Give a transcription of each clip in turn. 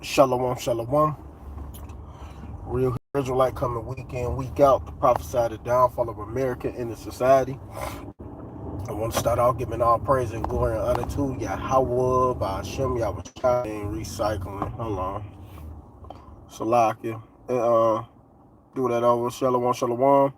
Shalom, shalom. Real Israelite coming week in, week out to prophesy the downfall of America in the society. I want to start out giving all praise and glory and honor to Yahweh, by Hashem, Yahweh, and recycling. Hold on. Salakia. And, do that over. Shalom, shalom.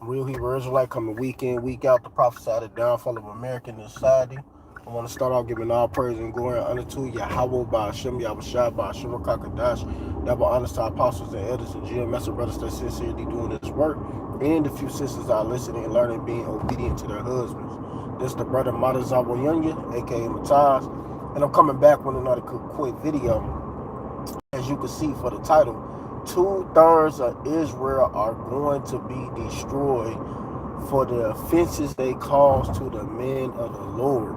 Real Hebrew Israelite coming week in, week out to prophesy the downfall of American society. I want to start off giving all praise and glory and honor to Yahweh, by Hashem, Yahweh Shai, by Hashem, Kakadash, Yahweh, honors to our apostles and elders and GMS brothers that sincerely doing this work, and the few sisters that are listening and learning, being obedient to their husbands. This is the brother Madazawa Yunya, A.K.A. Mataz, and I'm coming back with another quick video. As you can see for the title, 2/3 of Israel are going to be destroyed for the offenses they cause to the men of the Lord.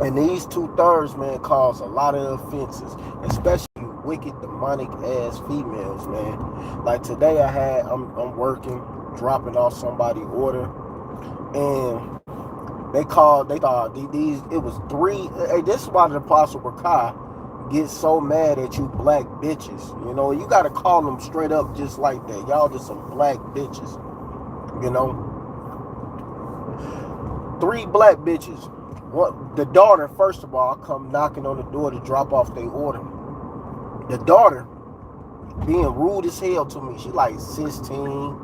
And these 2/3, man, cause a lot of offenses, especially wicked, demonic ass females, man. Like today, I'm working, dropping off somebody's order, and they thought these, it was three. Hey, this is why the Apostle Rakai gets so mad at you black bitches. You know, you gotta call them straight up just like that. Y'all just some black bitches. You know, 3 black bitches. What, the daughter, first of all, come knocking on the door to drop off their order. The daughter being rude as hell to me. She like 16,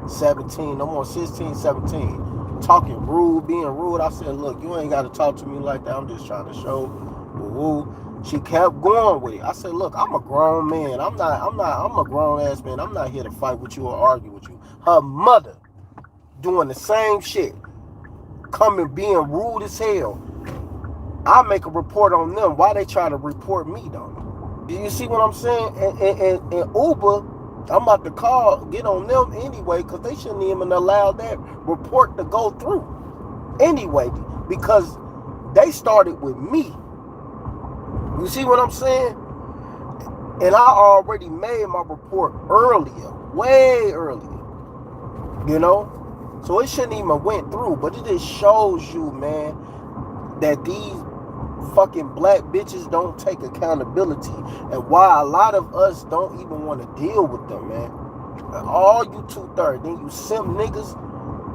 17, no more 16, 17. Talking rude, being rude. I said, look, you ain't got to talk to me like that. I'm just trying to show woo. She kept going with it. I said, look, I'm a grown man. I'm a grown ass man. I'm not here to fight with you or argue with you. Her mother doing the same shit. Coming being rude as hell. I make a report on them. Why they try to report me though? Do you see what I'm saying? And Uber, I'm about to get on them anyway, because they shouldn't even allow that report to go through. Anyway, because they started with me. You see what I'm saying? And I already made my report earlier, way earlier. You know? So it shouldn't even went through. But it just shows you, man, that these fucking black bitches don't take accountability, and why a lot of us don't even want to deal with them, man. All you 2/3, then you simp niggas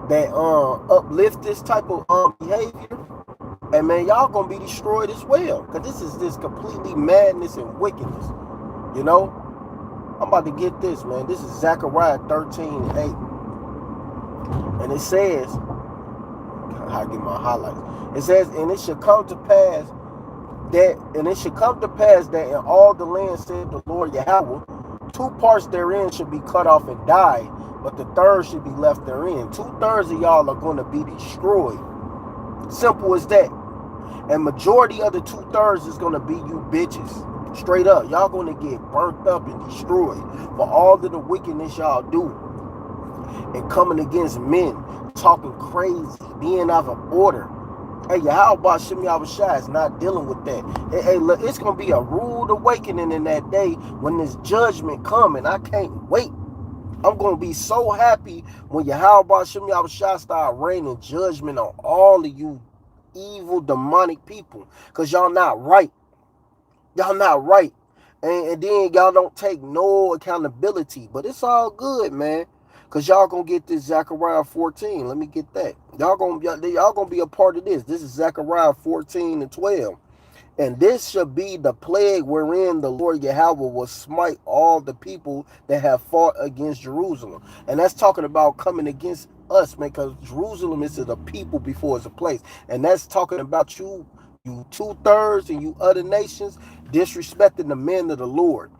that uplift this type of behavior, and man, y'all gonna be destroyed as well, because this is just completely madness and wickedness. You know, I'm about to get this, man. This is Zechariah 13:8, and it says, I get my highlights. It says, and it shall come to pass that in all the land, said the Lord Yahweh, 2 parts therein should be cut off and die, but the third should be left therein. 2/3 of y'all are going to be destroyed. Simple as that. And majority of the 2/3 is going to be you bitches. Straight up. Y'all going to get burnt up and destroyed for all of the wickedness y'all do. And coming against men, talking crazy, being out of order. Hey, how about Shem Yahushua is not dealing with that? Hey, look, it's going to be a rude awakening in that day when this judgment comes, and I can't wait. I'm going to be so happy when Yahweh Shem Yahushua start raining judgment on all of you evil, demonic people, because y'all not right. Y'all not right. And then y'all don't take no accountability. But it's all good, man. Because y'all going to get this Zechariah 14. Let me get that. Y'all gonna be a part of this. This is Zechariah 14:12. And this shall be the plague wherein the Lord Yahweh will smite all the people that have fought against Jerusalem. And that's talking about coming against us, man, because Jerusalem is a people before it's a place. And that's talking about you 2/3 and you other nations disrespecting the men of the Lord.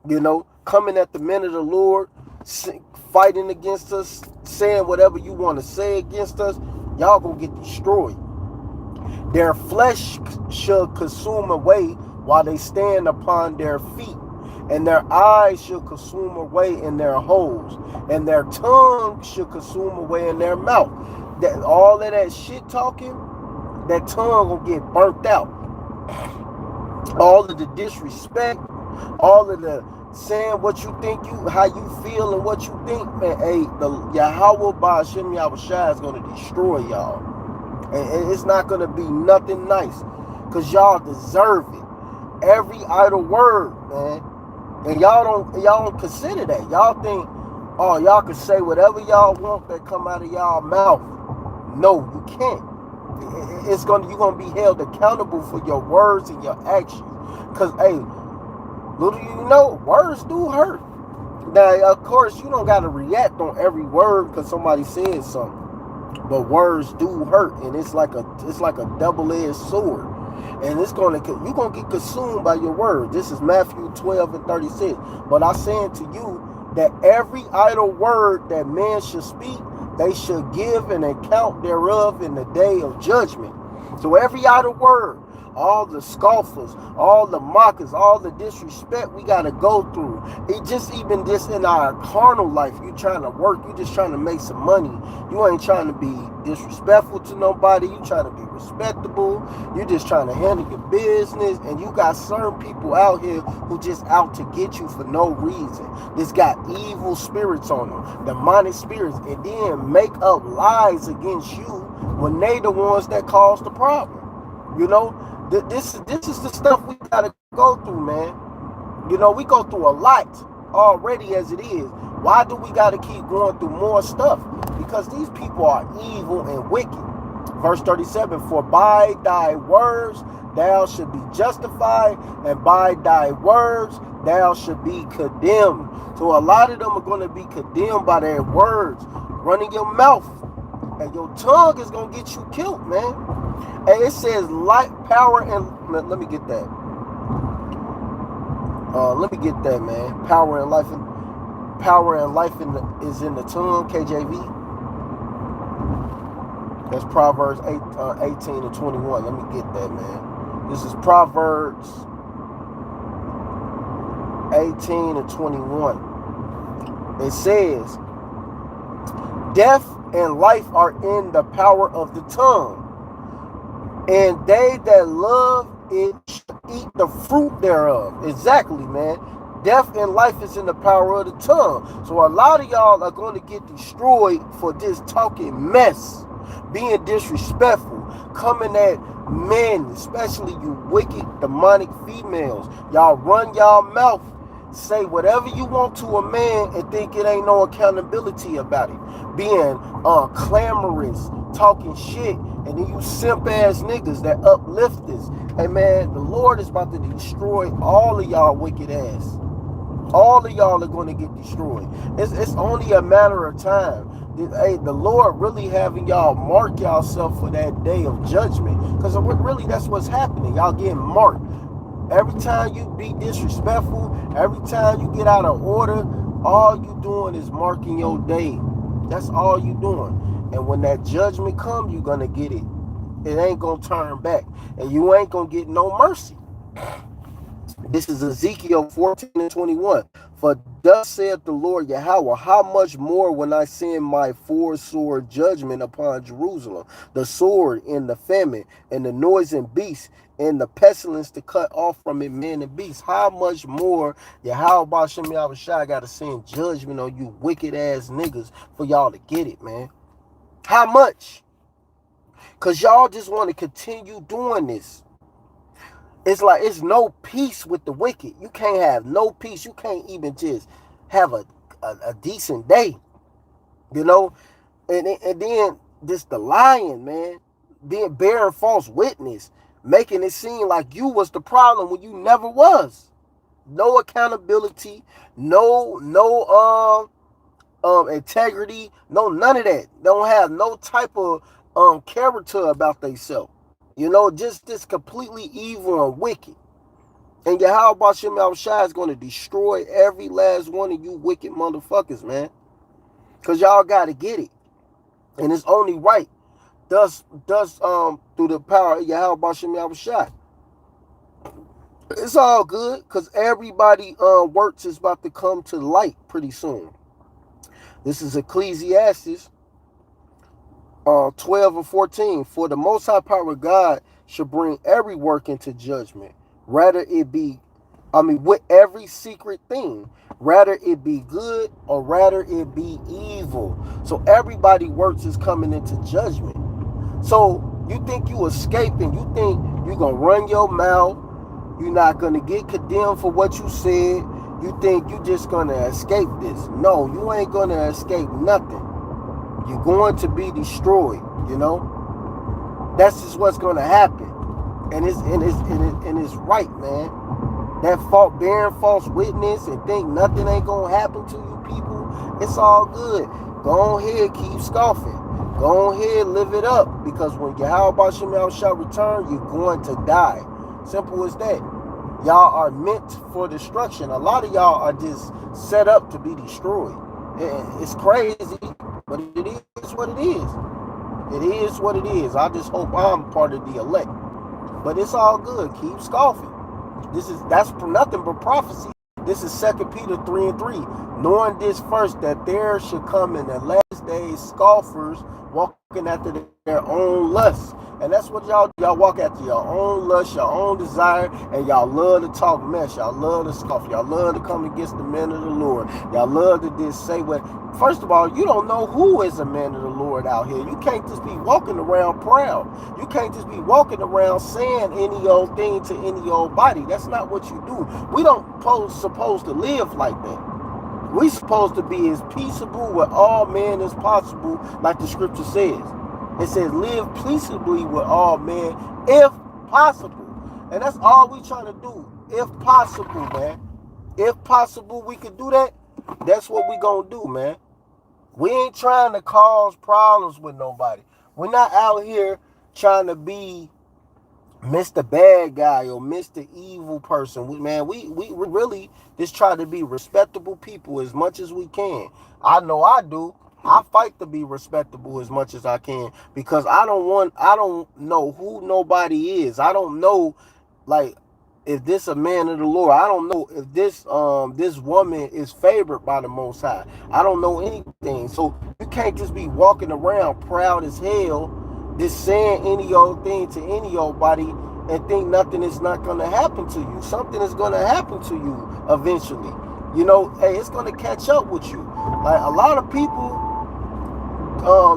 You know, coming at the men of the Lord, fighting against us, saying whatever you want to say against us, y'all gonna get destroyed. Their flesh shall consume away while they stand upon their feet, and their eyes shall consume away in their holes, and their tongue shall consume away in their mouth. That all of that shit talking, that tongue gonna get burnt out. All of the disrespect, all of the saying what you think, how you feel and what you think, man. Hey, the Yahweh by Hashem Yahushua is going to destroy y'all. And it's not going to be nothing nice, because y'all deserve it. every idle word, man. And y'all don't consider that. Y'all think, oh, y'all can say whatever y'all want that come out of y'all mouth. No, you can't. You're gonna be held accountable for your words and your actions. Cause hey, little you know, words do hurt. Now, of course, you don't gotta react on every word because somebody said something. But words do hurt, and it's like a double-edged sword. And you're gonna get consumed by your words. This is Matthew 12:36. But I say unto you that every idle word that man should speak, they should give an account thereof in the day of judgment. So every idle word, all the scoffers, all the mockers, all the disrespect we gotta go through. It just even just in our carnal life, you trying to work, you just trying to make some money. You ain't trying to be disrespectful to nobody. You trying to be respectable. You just trying to handle your business. And you got certain people out here who just out to get you for no reason. This got evil spirits on them, demonic spirits, and then make up lies against you when they the ones that cause the problem. You know, this is the stuff we gotta go through, man. You know, we go through a lot already as it is. Why do we gotta keep going through more stuff? Because these people are evil and wicked. Verse 37, for by thy words thou should be justified, and by thy words thou should be condemned. So a lot of them are going to be condemned by their words. Running your mouth, and your tongue is going to get you killed, man. And it says light, power, and let me get that. Man. Power and life is in the tongue. KJV. That's Proverbs 18 and 21. Let me get that, man. This is Proverbs 18 and 21. It says, death and life are in the power of the tongue, and they that love it eat the fruit thereof. Exactly, man. Death and life is in the power of the tongue. So a lot of y'all are going to get destroyed for just talking mess, being disrespectful, coming at men, especially you wicked demonic females. Y'all run y'all mouth, say whatever you want to a man and think it ain't no accountability about it. Being clamorous, talking shit, and then you simp ass niggas that uplift this. Hey man, the Lord is about to destroy all of y'all wicked ass. All of y'all are going to get destroyed. It's only a matter of time. Hey, the Lord really having y'all mark yourself for that day of judgment. Because really, that's what's happening. Y'all getting marked. Every time you be disrespectful, every time you get out of order, all you doing is marking your day. That's all you doing. And when that judgment comes, you're going to get it. It ain't going to turn back. And you ain't going to get no mercy. This is Ezekiel 14 and 21. For thus saith the Lord Yahweh, how much more when I send my four-sword judgment upon Jerusalem, the sword and the famine and the noisome beast and the pestilence to cut off from it men and beasts. How much more Yahweh Bashem Yahushua got to send judgment on you wicked ass niggas for y'all to get it, man? How much? Because y'all just want to continue doing this. It's like it's no peace with the wicked. You can't have no peace. You can't even just have a decent day, you know? And then this the lying, man, bearing false witness, making it seem like you was the problem when you never was. No accountability, no integrity, no none of that. Don't have no type of character about themselves. You know, just this completely evil and wicked. And Yahweh Bashem Yahushua is going to destroy every last one of you wicked motherfuckers, man. Because y'all got to get it. And it's only right. Thus, through the power of Yahweh Bashem Yahushua. It's all good because everybody works is about to come to light pretty soon. This is Ecclesiastes 12 and 14. For the Most High power of God shall bring every work into judgment, with every secret thing, rather it be good or rather it be evil. So everybody works is coming into judgment. So you think you escaping, you think you gonna run your mouth, You're not going to get condemned for what you said. You think you just going to escape this. No, you ain't going to escape nothing. You're going to be destroyed, you know? That's just what's going to happen. And it's right, man. That bearing false witness and think nothing ain't going to happen to you people, it's all good. Go ahead, keep scoffing. Go ahead, live it up. Because when Yahweh shall return, you're going to die. Simple as that. Y'all are meant for destruction. A lot of y'all are just set up to be destroyed. It's crazy, but it is what it is. It is what it is. I just hope I'm part of the elect. But it's all good. Keep scoffing. That's nothing but prophecy. This is 2 Peter 3:3. Knowing this first, that there should come in the last days scoffers walking after their own lusts. And that's what y'all walk after your own lust, your own desire, and y'all love to talk mess. Y'all love to scoff. Y'all love to come against the men of the Lord. Y'all love to just say what. First of all, you don't know who is a man of the Lord out here. You can't just be walking around proud. You can't just be walking around saying any old thing to any old body. That's not what you do. We don't supposed to live like that. We supposed to be as peaceable with all men as possible, like the scripture says. It says, live peaceably with all men, if possible. And that's all we trying to do, if possible, man. If possible, we could do that. That's what we gonna do, man. We ain't trying to cause problems with nobody. We're not out here trying to be Mr. Bad Guy or Mr. Evil person. We really just try to be respectable people as much as we can. I know I do. I fight to be respectable as much as I can because I don't know who nobody is. I don't know, like, if this a man of the Lord. I don't know if this woman is favored by the Most High. I don't know anything. So you can't just be walking around proud as hell, just saying any old thing to any old body and think nothing is not going to happen to you. Something is going to happen to you eventually. You know, hey, it's going to catch up with you. Like a lot of people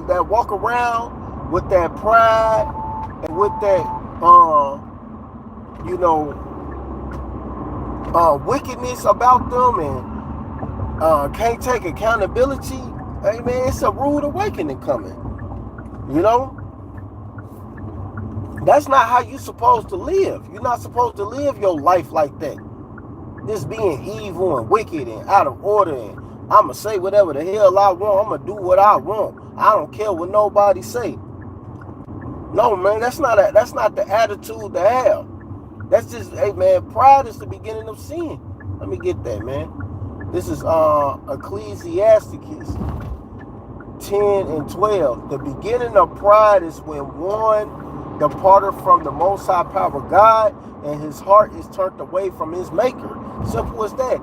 that walk around with that pride and with that, wickedness about them and can't take accountability. Hey man, it's a rude awakening coming. You know, that's not how you're supposed to live. You're not supposed to live your life like that. Just being evil and wicked and out of order and I'ma say whatever the hell I want. I'ma do what I want. I don't care what nobody say. No, man, that's not the attitude to have. That's just, hey, man, pride is the beginning of sin. Let me get that, man. This is Ecclesiasticus 10:12. The beginning of pride is when one departed from the Most High power of God and his heart is turned away from his maker. Simple as that.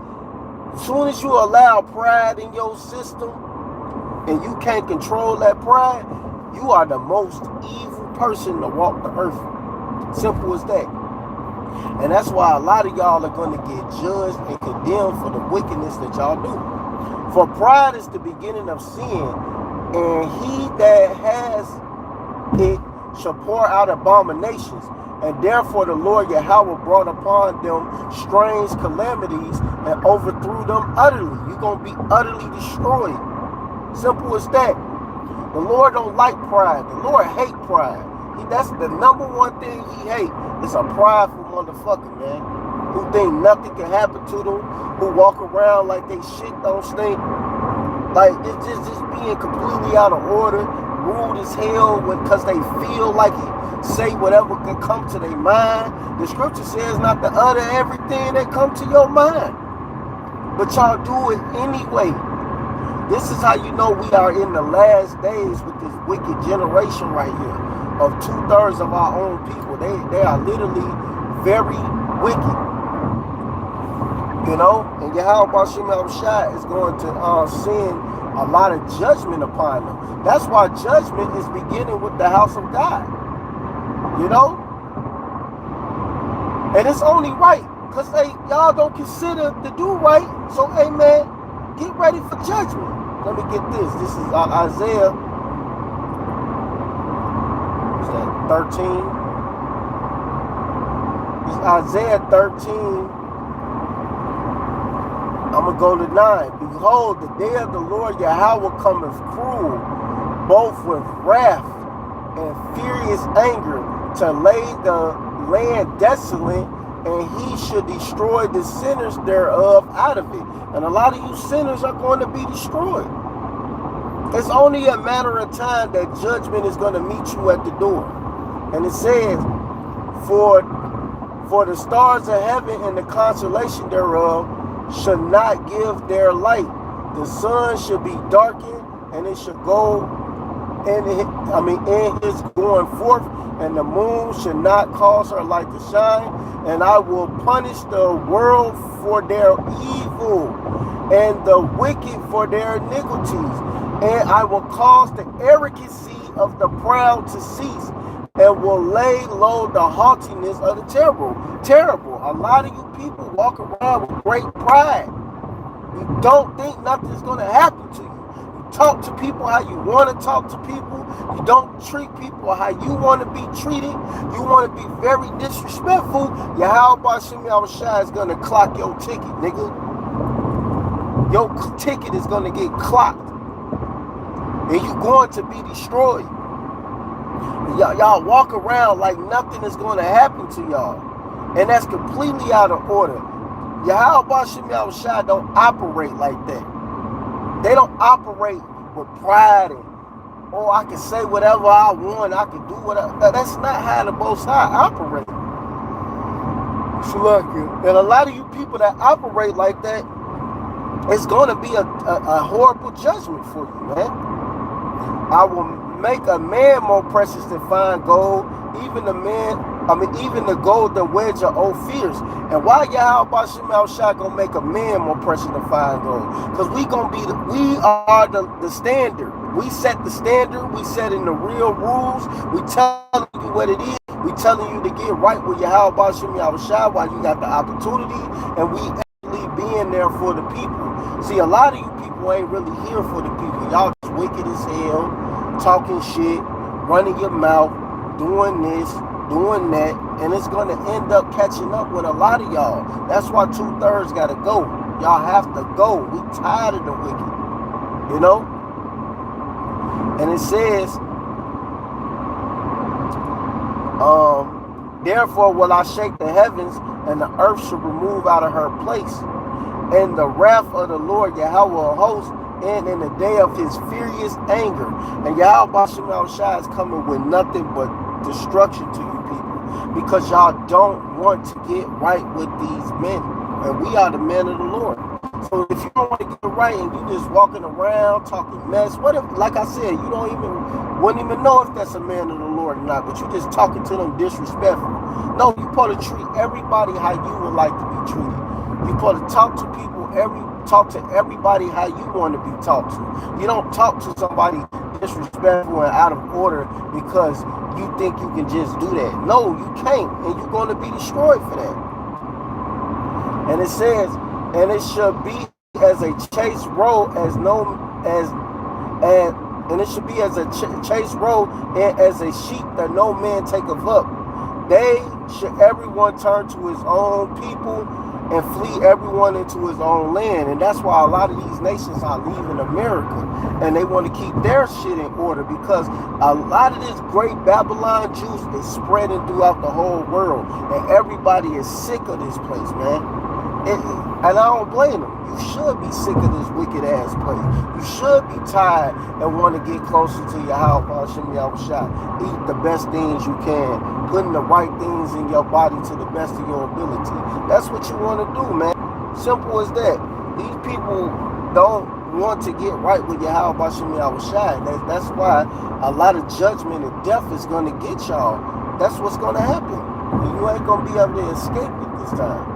As soon as you allow pride in your system and you can't control that pride, you are the most evil person to walk the earth. Simple as that. And that's why a lot of y'all are going to get judged and condemned for the wickedness that y'all do. For pride is the beginning of sin, and he that has it shall pour out abominations. And therefore the Lord Yahweh brought upon them strange calamities and overthrew them utterly. You're going to be utterly destroyed. Simple as that. The Lord don't like pride. The Lord hate pride. That's the number one thing he hate. It's a prideful motherfucker, man. Who think nothing can happen to them. Who walk around like they shit don't stink. Like it's just being completely out of order. Rude as hell because they feel like it. Say whatever can come to their mind. The scripture says not to utter everything that come to your mind. But y'all do it anyway. This is how you know we are in the last days with this wicked generation right here. Of 2/3 of our own people. They are literally very wicked. You know? And Yahweh Shai is going to send a lot of judgment upon them. That's why judgment is beginning with the house of God. You know? And it's only right. Because y'all don't consider to do right. So, hey man, get ready for judgment. Let me get this. This is Isaiah 13. It's Isaiah 13. I'm going to go to 9. Behold, the day of the Lord Yahweh cometh cruel, both with wrath and furious anger, to lay the land desolate, and he should destroy the sinners thereof out of it. And a lot of you sinners are going to be destroyed. It's only a matter of time that judgment is going to meet you at the door. And it says, for the stars of heaven and the constellation thereof should not give their light. The sun should be darkened, and it should go in his going forth, and the moon should not cause her light to shine. And I will punish the world for their evil, and the wicked for their iniquities. And I will cause the arrogancy of the proud to cease, and will lay low the haughtiness of the terrible. A lot of you people walk around with great pride. You don't think nothing's going to happen to you. You talk to people how you want to talk to people. You don't treat people how you want to be treated. You want to be very disrespectful. Yahweh Shem Yahushua is going to clock your ticket, nigga. Your ticket is going to get clocked. And you're going to be destroyed. Y'all walk around like nothing is going to happen to y'all. And that's completely out of order. Yahweh Shem Yahushua don't operate like that. They don't operate with pride and, oh, I can say whatever I want, I can do whatever. That's not how the Most High operate. And a lot of you people that operate like that, it's going to be a horrible judgment for you, man. I will make a man more precious than fine gold, even the gold that wedge of Ophirs. And why Yahweh Shem Yahushua gonna make a man more precious than fine gold? Because we are the standard. We set the standard. We set in the real rules. We telling you what it is. We telling you to get right with Yahweh Shem Yahushua while you got the opportunity, and we actually being there for the people. See, a lot of you people ain't really here for the people. Y'all just wicked as hell, talking shit, running your mouth, doing this, doing that, and it's going to end up catching up with a lot of y'all. That's why 2/3 got to go. Y'all have to go. We tired of the wicked, you know? And it says, therefore will I shake the heavens, and the earth shall remove out of her place, and the wrath of the Lord Yahweh of hosts, and in the day of his furious anger. And Yahweh Shem Yahushua is coming with nothing but destruction to you people, because y'all don't want to get right with these men, and we are the men of the Lord. So if you don't want to get right and you just walking around talking mess, what if, like I said, you wouldn't even know if that's a man of the Lord or not, but you just talking to them disrespectful. No, you supposed to treat everybody how you would like to be treated. You supposed to talk to people talk to everybody how you want to be talked to. You don't talk to somebody disrespectful and out of order because you think you can just do that. No, you can't, and you're going to be destroyed for that. And it says, and it shall be as a chaste roe and it should be as a chaste roe and as a sheep that no man taketh up. They should everyone turn to his own people, and flee everyone into his own land. And that's why a lot of these nations are leaving America, and they want to keep their shit in order, because a lot of this great Babylon juice is spreading throughout the whole world, and everybody is sick of this place, man. And I don't blame them. You should be sick of this wicked ass place. You should be tired and want to get closer to Yahweh Shem Yahushua. Eat the best things you can, putting the right things in your body to the best of your ability. That's what you want to do, man. Simple as that. These people don't want to get right with Yahweh Shem Yahushua. That's why a lot of judgment and death is going to get y'all. That's what's going to happen. You ain't going to be able to escape it this time.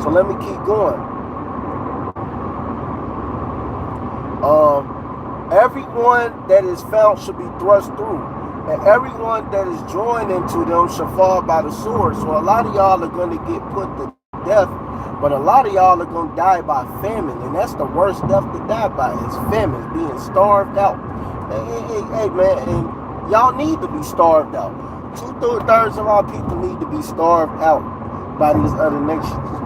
So let me keep going. Everyone that is found shall be thrust through, and everyone that is joined into them shall fall by the sword. So a lot of y'all are going to get put to death, but a lot of y'all are going to die by famine, and that's the worst death to die by, is famine, being starved out. Hey, man, and y'all need to be starved out. 2/3 of our people need to be starved out by these other nations.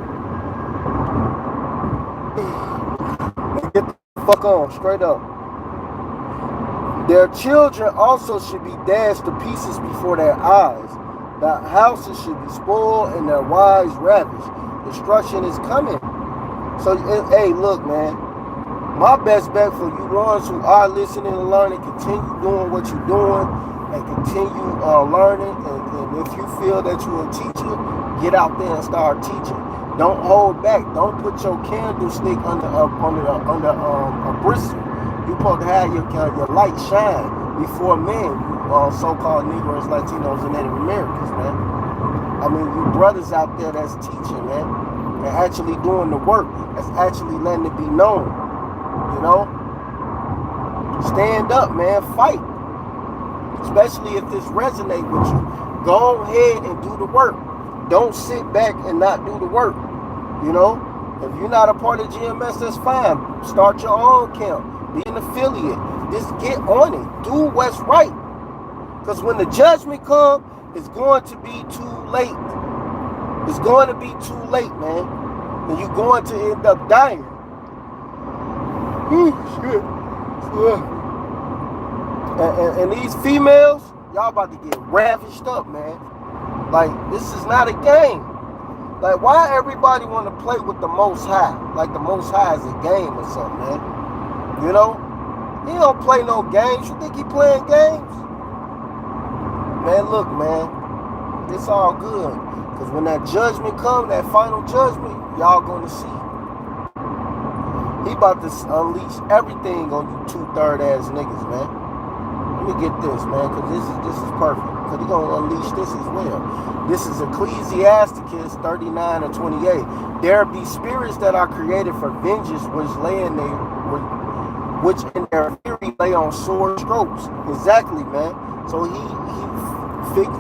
Get the fuck on, straight up. Their children also should be dashed to pieces before their eyes. The houses should be spoiled and their wives ravished. Destruction is coming. So, hey, look, man. My best bet for you ones who are listening and learning, continue doing what you're doing and continue learning. And if you feel that you're a teacher, get out there and start teaching. Don't hold back. Don't put your candlestick under a bristle. You're supposed to have your light shine before men, so-called Negroes, Latinos, and Native Americans, man. I mean, you brothers out there that's teaching, man, and actually doing the work, that's actually letting it be known, you know? Stand up, man, fight. Especially if this resonates with you. Go ahead and do the work. Don't sit back and not do the work, you know? If you're not a part of GMS, that's fine. Start your own camp. Be an affiliate. Just get on it. Do what's right. Because when the judgment comes, it's going to be too late. It's going to be too late, man. And you're going to end up dying. Shit. And these females, y'all about to get ravished up, man. Like, this is not a game. Like, why everybody want to play with the Most High? Like the Most High is a game or something, man. You know? He don't play no games. You think he playing games? Man, look, man. It's all good. Because when that judgment comes, that final judgment, y'all going to see. He about to unleash everything on you 2/3 ass niggas, man. Let me get this, man, because this is perfect. Because he going to unleash this as well. This is Ecclesiasticus 39 and 28. There be spirits that are created for vengeance, which in their fury lay on sword strokes. Exactly, man. So he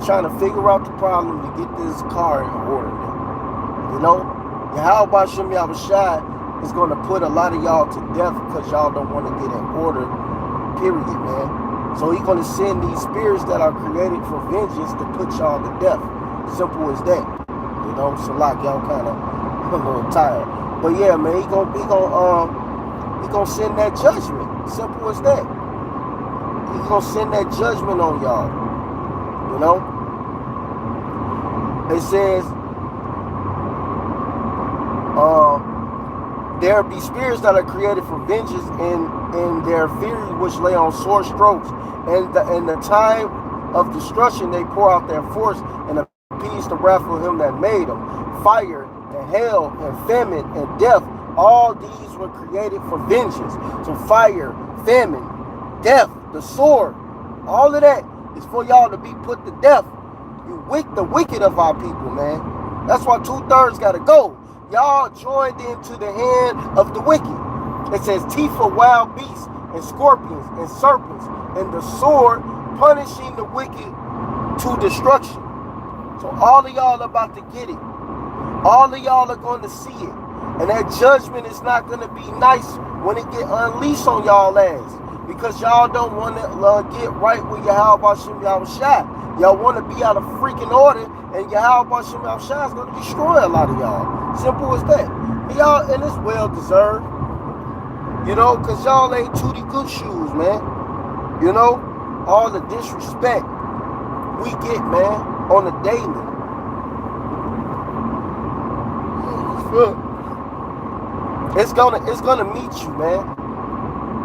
trying to figure out the problem to get this car in order, man. You know? And how about Shem Yahushua is going to put a lot of y'all to death because y'all don't want to get in order, period, man. So he's going to send these spirits that are created for vengeance to put y'all to death. Simple as that. You know, so like y'all kind of a little tired. But yeah, man, he gonna send that judgment. Simple as that. He's gonna send that judgment on y'all. You know? It says, there be spirits that are created for vengeance in their fury which lay on sore strokes. And the time of destruction they pour out their force and appease the wrath of him that made them. Fire and hell and famine and death, all these were created for vengeance. So fire, famine, death, the sword, all of that is for y'all to be put to death. The wicked of our people, man. That's why 2/3 gotta go. Y'all joined into the hand of the wicked. It says teeth of wild beasts and scorpions and serpents and the sword punishing the wicked to destruction. So all of y'all about to get it. All of y'all are going to see it. And that judgment is not going to be nice when it get unleashed on y'all ass. Because y'all don't want to get right with Yahweh Shem Yahushua. Y'all want to be out of freaking order. And Yahweh Shem Yahushua is going to destroy a lot of y'all. Simple as that. And it's well deserved. You know, because y'all ain't tooty good shoes, man. You know, all the disrespect we get, man, on the daily. It's gonna meet you, man.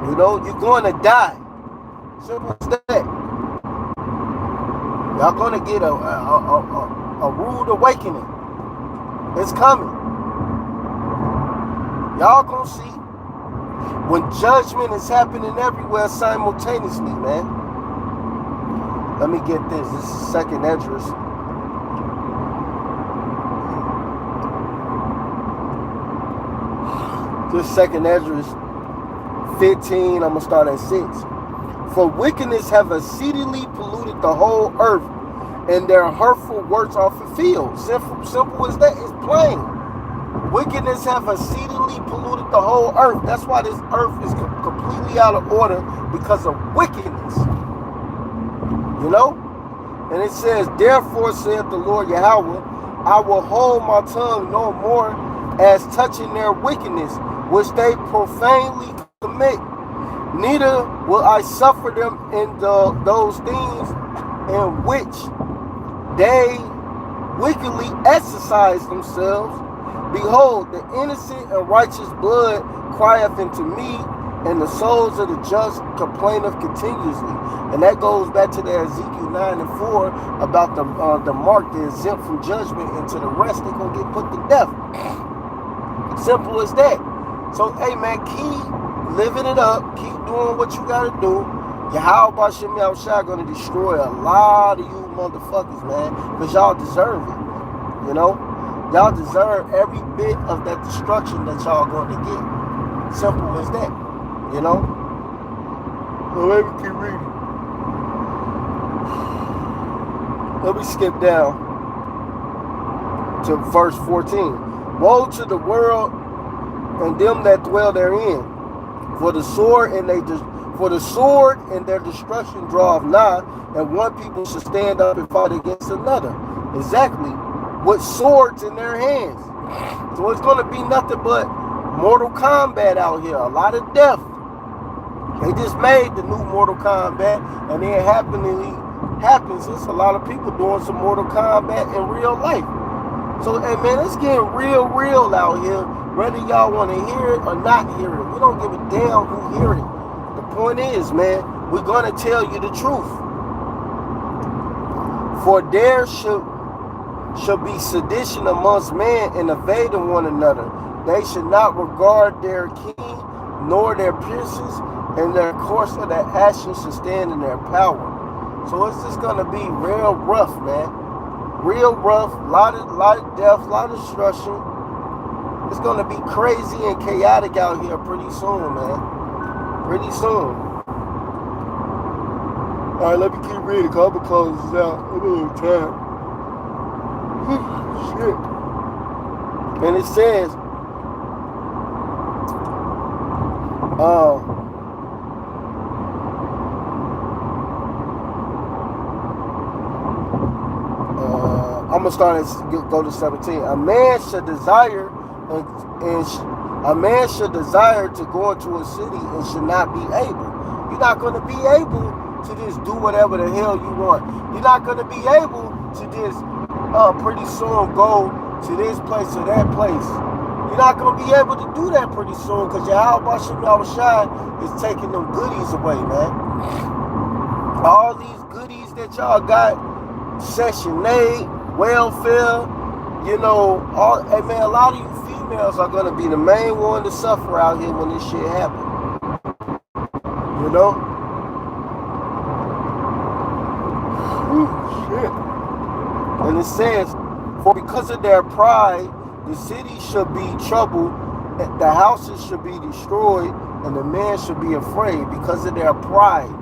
You know, you're gonna die. Simple as that. Y'all gonna get a rude awakening. It's coming. Y'all gonna see when judgment is happening everywhere simultaneously, man. Let me get this. This is second Esdras. This second Esdras 15, I'm going to start at 6. For wickedness have exceedingly polluted the whole earth, and their hurtful works are fulfilled. Simple as that. It's plain. Wickedness have exceedingly polluted the whole earth. That's why this earth is completely out of order, because of wickedness. You know? And it says, therefore saith the Lord Yahweh, I will hold my tongue no more as touching their wickedness, which they profanely commit. Neither will I suffer them in those things in which they wickedly exercise themselves. Behold, the innocent and righteous blood crieth unto me, and the souls of the just complaineth continuously. And that goes back to the Ezekiel 9 and 4 about the mark, the exempt from judgment, and to the rest they're going to get put to death. Simple as that. So, hey man, keep living it up. Keep doing what you got to do. Yahweh Bashem Yahushua going to destroy a lot of you motherfuckers, man, because y'all deserve it. You know? Y'all deserve every bit of that destruction that y'all going to get. Simple as that. You know? Well, let me keep reading. Let me skip down to verse 14. Woe to the world and them that dwell therein, for the sword and their destruction draweth nigh, and one people should stand up and fight against another. Exactly. With swords in their hands. So it's going to be nothing but Mortal Kombat out here. A lot of death. They just made the new Mortal Kombat, and then happens. It's a lot of people doing some Mortal Kombat in real life. So, hey man, it's getting real out here. Whether y'all want to hear it or not hear it, we don't give a damn who hear it. The point is, man, we're gonna tell you the truth. For there should be sedition amongst men and evading one another. They should not regard their king nor their princes, and their course of their actions should stand in their power. So it's just gonna be real rough, man. Real rough, lot of death, lot of destruction. It's gonna be crazy and chaotic out here pretty soon, man. Pretty soon. Alright, let me keep reading, cause I'm gonna close this out. I'm a little tired. Shit. And it says, I'm gonna start at go to 17. A man should desire a man should desire to go into a city and should not be able. You're not gonna be able to just do whatever the hell you want. You're not gonna be able to just pretty soon go to this place or that place. You're not gonna be able to do that pretty soon because Yahweh Shai is taking them goodies away, man. All these goodies that y'all got, Section 8, welfare, you know, hey man, a lot of you females are gonna be the main one to suffer out here when this shit happens. You know? Shit. And it says, for because of their pride, the city should be troubled, the houses should be destroyed, and the man should be afraid because of their pride.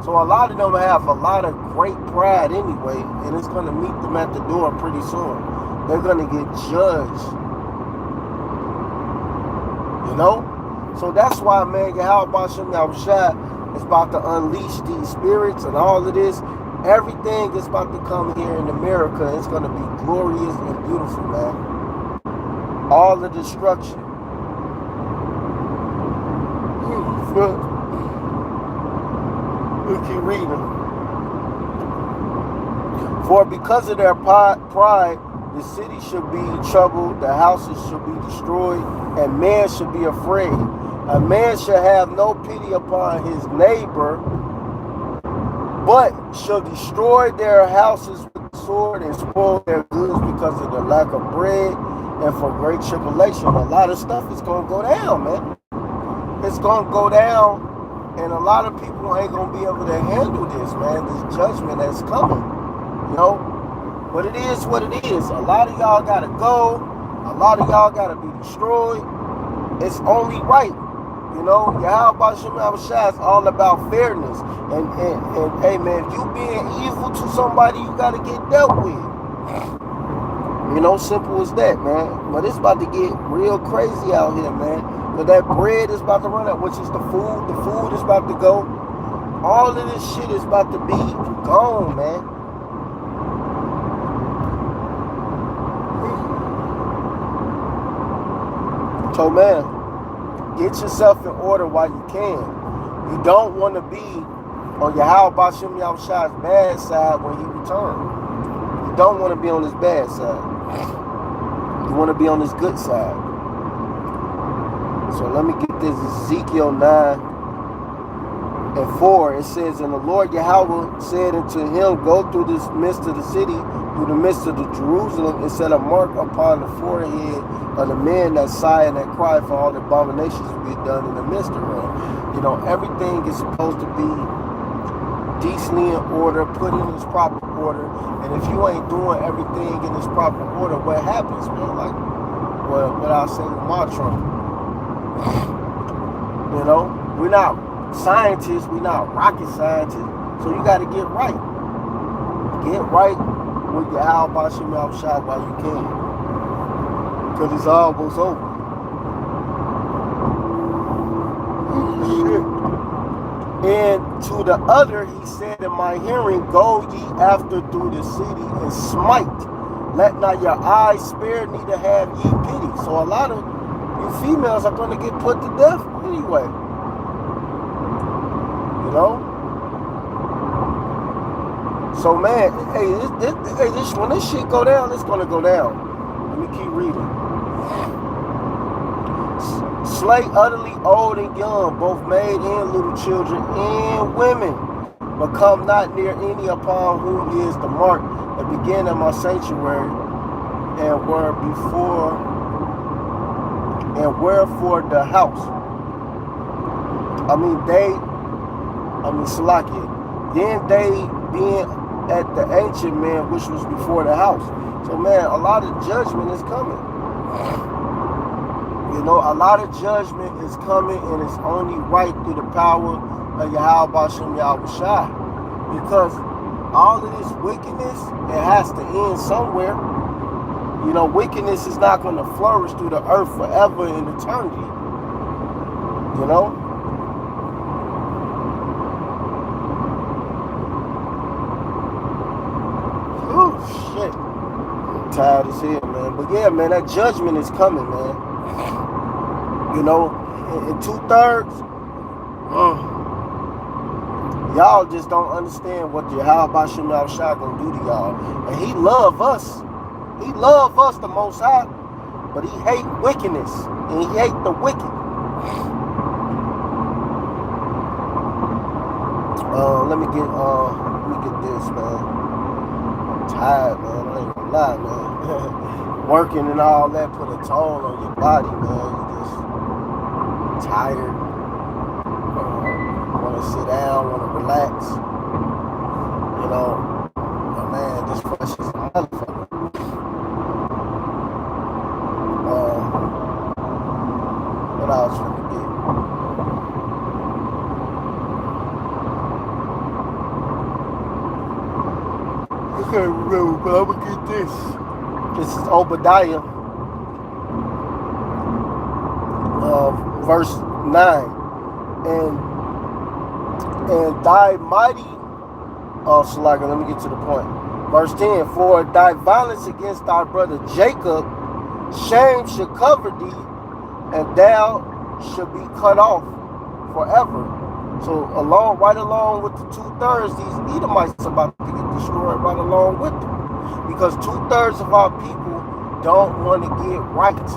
So a lot of them have a lot of great pride anyway, and it's going to meet them at the door pretty soon. They're going to get judged. You know? So that's why, man, Yahweh Bashem Yahushua is about to unleash these spirits and all of this. Everything is about to come here in America. It's going to be glorious and beautiful, man. All the destruction. We keep reading. For because of their pride, the city should be troubled, the houses should be destroyed, and man should be afraid. A man shall have no pity upon his neighbor, but shall destroy their houses with the sword and spoil their goods because of the lack of bread and for great tribulation. A lot of stuff is going to go down, man. It's going to go down, and a lot of people ain't going to be able to handle this, man, this judgment that's coming, you know? But it is what it is. A lot of y'all got to go. A lot of y'all got to be destroyed. It's only right. You know, Yahweh Bashem Yahushua is all about fairness. And hey, man, if you being evil to somebody, you got to get dealt with. You know, simple as that, man. But it's about to get real crazy out here, man. But that bread is about to run out, which is the food. The food is about to go. All of this shit is about to be gone, man. So man, get yourself in order while you can. You don't want to be on your How Bashem Yahushua's bad side when he returns. You don't want to be on his bad side. You want to be on his good side. So let me get this Ezekiel 9:4. It says, and the Lord Yahweh said unto him, go through the midst of the city, through the midst of the Jerusalem, and set a mark upon the forehead of the men that sigh and that cry for all the abominations to be done in the midst of them. You know, everything is supposed to be decently in order, put in its proper order. And if you ain't doing everything in its proper order, what happens, man? Like what I say with my trumpet. You know, we're not scientists, we're not rocket scientists. So you got to get right. Get right with your How Bashem Yahushua while you can. Because it's almost over. Shit. And to the other, he said in my hearing, go ye after through the city and smite. Let not your eyes spare, neither have ye pity. So a lot of you females are going to get put to death anyway. You know? So man, when this shit go down, it's going to go down. Let me keep reading. Slay utterly old and young, both maid and little children and women, but come not near any upon whom is the mark that began in my sanctuary, and wherefore the house. Salakia. Then they being at the ancient man which was before the house. So man, a lot of judgment is coming. You know, a lot of judgment is coming, and it's only right through the power of Yahweh Bashem Yahushua. Because all of this wickedness, it has to end somewhere. You know, wickedness is not going to flourish through the earth forever in eternity. You know? Oh, shit. I'm tired as hell, man. But yeah, man, that judgment is coming, man. You know, in 2/3, y'all just don't understand what the How Bashem Yahushua gonna do to y'all. And he love us. He love us the Most High, but he hate wickedness, and he hate the wicked. Let me get this, man. I'm tired, man. I ain't gonna lie, man. Working and all that put a toll on your body, man. You just tired. Want to sit down, want to relax. You know, but man, this flesh is a motherfucker. What I was trying to get? I can't remember, but I'm gonna get this. This is Obadiah, verse 9. And thy mighty, Shalaga, let me get to the point. Verse 10, for thy violence against thy brother Jacob, shame shall cover thee, and thou shalt be cut off forever. So right along with the 2/3, these Edomites are about to get destroyed right along with them. Because 2/3 of our people don't want to get right.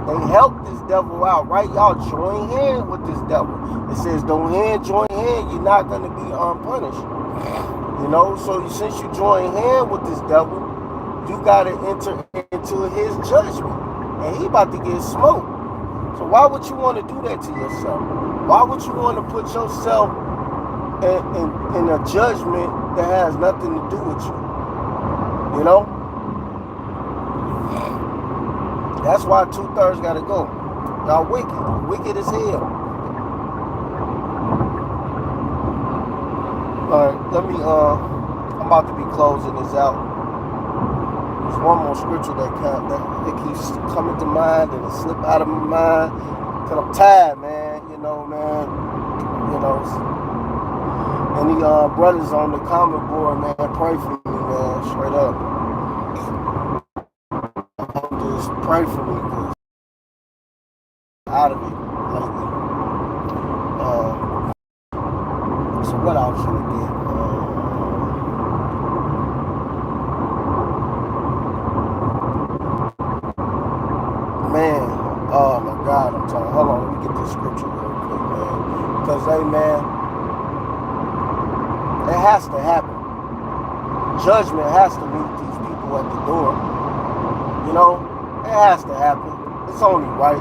They help this devil out, right? Y'all join hand with this devil. It says, don't join hand, you're not going to be unpunished. You know, so since you join hand with this devil, you got to enter into his judgment. And he about to get smoked. So why would you want to do that to yourself? Why would you want to put yourself in a judgment that has nothing to do with you? You know? That's why 2/3 got to go. Y'all wicked as hell. Alright, I'm about to be closing this out. There's one more scripture that it keeps coming to mind and it slip out of my mind. Cause I'm tired, man. You know, man. You know, any brothers on the comment board, man, pray for me, man. Straight up. Just pray for me. out of it lately. So what I was gonna get? Man, oh my God, I'm telling. Hold on, let me get this scripture real quick, man. Because hey, man, it has to happen. Judgment has to meet these people at the door. You know, it has to happen. It's only right.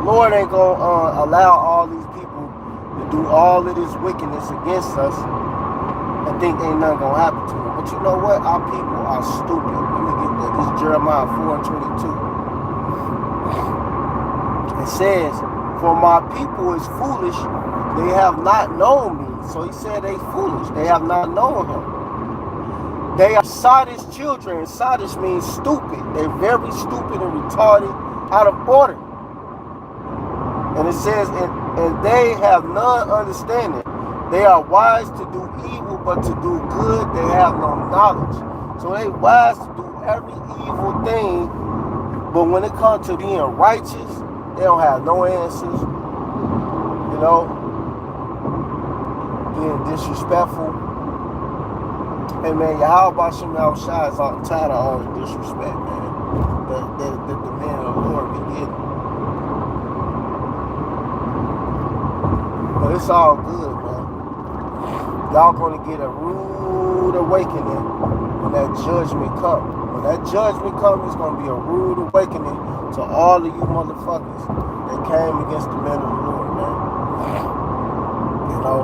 Lord ain't gonna allow all these people to do all of this wickedness against us and think ain't nothing gonna happen to them. But you know what? Our people are stupid. Let me get that. This is Jeremiah 4:22. It says, "For my people is foolish; they have not known me." So he said they foolish. They have not known him. They are sottish children, and sottish means stupid. They're very stupid and retarded, out of order. And it says, and they have none understanding. They are wise to do evil, but to do good they have no knowledge. So they wise to do every evil thing, but when it comes to being righteous, they don't have no answers. You know, being disrespectful. Hey man, Yahweh Shem Shai is tired of all the disrespect, man. That the men of the Lord be getting. But it's all good, man. Y'all gonna get a rude awakening when that judgment comes. When that judgment comes, it's gonna be a rude awakening to all of you motherfuckers that came against the men of the Lord, man. You know,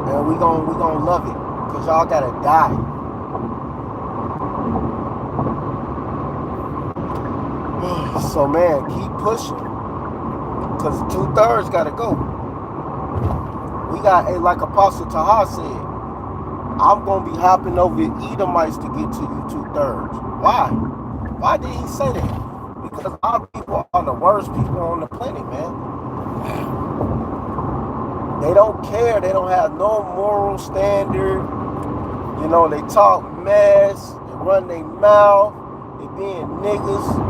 and we gonna love it, cause y'all gotta die. So man, keep pushing, cause 2/3 gotta go. We got, like Apostle Taha said, I'm gonna be hopping over Edomites to get to you 2/3. Why? Why did he say that? Because our people are the worst people on the planet, man. They don't care. They don't have no moral standard. You know, they talk mess. They run their mouth. They being niggas.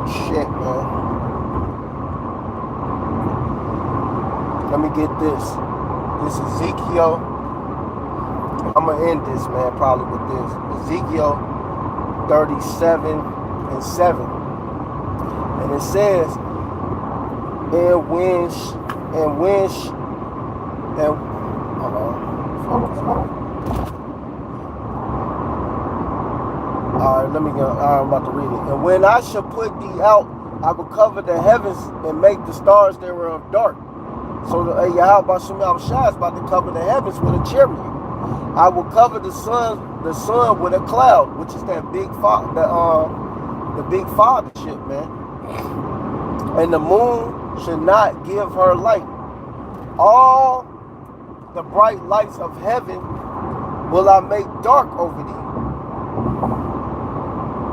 Shit, man. Let me get this. This is Ezekiel. I'm going to end this, man, probably with this. Ezekiel 37:7. And it says, Alright, let me go. I'm about to read it. And when I shall put thee out, I will cover the heavens and make the stars thereof dark. So Yahweh Shem Shai is about to cover the heavens with a chariot. I will cover the sun with a cloud, which is that big the big fathership, man. And the moon should not give her light. All the bright lights of heaven will I make dark over thee,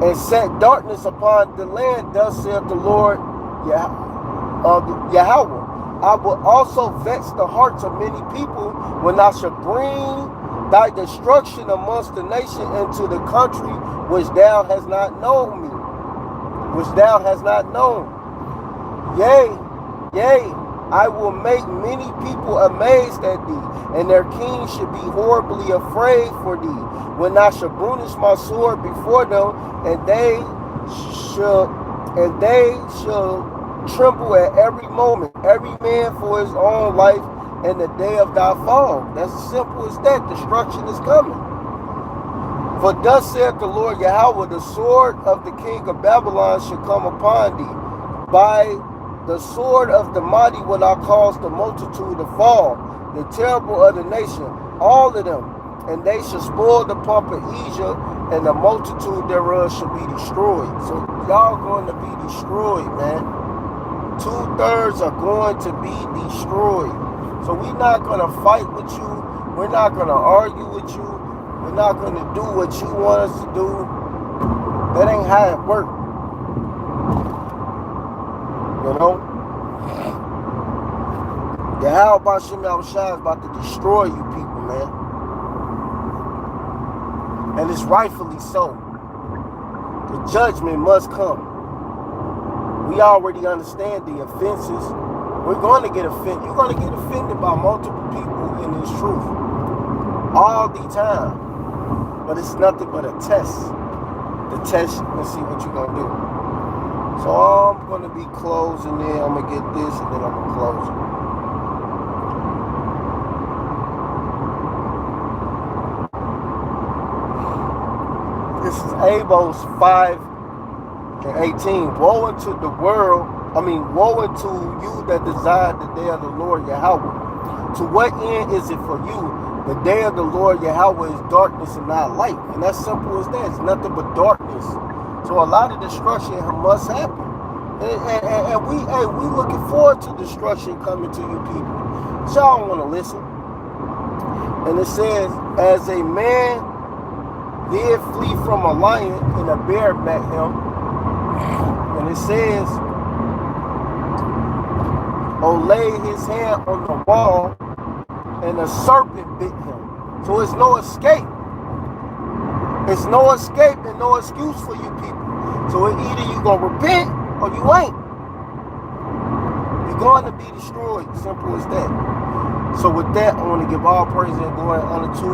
and set darkness upon the land. Thus saith the Lord Yahweh. I will also vex the hearts of many people when I shall bring thy destruction amongst the nation into the country which thou hast not known me, which thou hast not known. Yea, I will make many people amazed at thee, and their kings should be horribly afraid for thee, when I shall burnish my sword before them, and they shall tremble at every moment, every man for his own life, and the day of thy fall. That's as simple as that. Destruction is coming. For thus saith the Lord Yahweh, the sword of the king of Babylon shall come upon thee. By the sword of the mighty will I cause the multitude to fall, the terrible of the nation, all of them. And they shall spoil the pomp of Egypt, and the multitude thereof shall be destroyed. So y'all going to be destroyed, man. 2/3 are going to be destroyed. So we're not going to fight with you. We're not going to argue with you. We're not going to do what you want us to do. That ain't how it works. You know? Yahweh Bashem Yahushua is about to destroy you people, man. And it's rightfully so. The judgment must come. We already understand the offenses. We're going to get offended. You're going to get offended by multiple people in this truth all the time. But it's nothing but a test. The test and see what you're going to do. So I'm going to be closing there. I'm going to get this and then I'm going to close it. This is Amos 5:18. Woe unto the world. Woe unto you that desire the day of the Lord Yahweh. To what end is it for you? The day of the Lord Yahweh is darkness and not light. And that's simple as that. It's nothing but darkness. So a lot of destruction must happen. And we looking forward to destruction coming to you people. But y'all don't want to listen. And it says, as a man did flee from a lion and a bear met him. And it says, laid his hand on the wall and a serpent bit him. So it's no escape. It's no escape and no excuse for you people. So either you're going to repent or you ain't. You're going to be destroyed. Simple as that. So with that, I want to give all praise and glory and honor to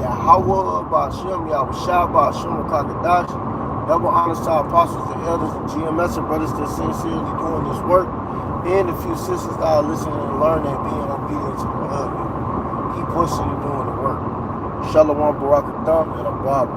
Yahweh Ba'ashem, Yahushua Ba'ashem, Kakadash. Double honors to our apostles and elders and GMS and brothers that sincerely doing this work. And a few sisters that are listening and learning and being obedient to the husband. Keep pushing and doing the work. Shalom, Barakatam, and Abba,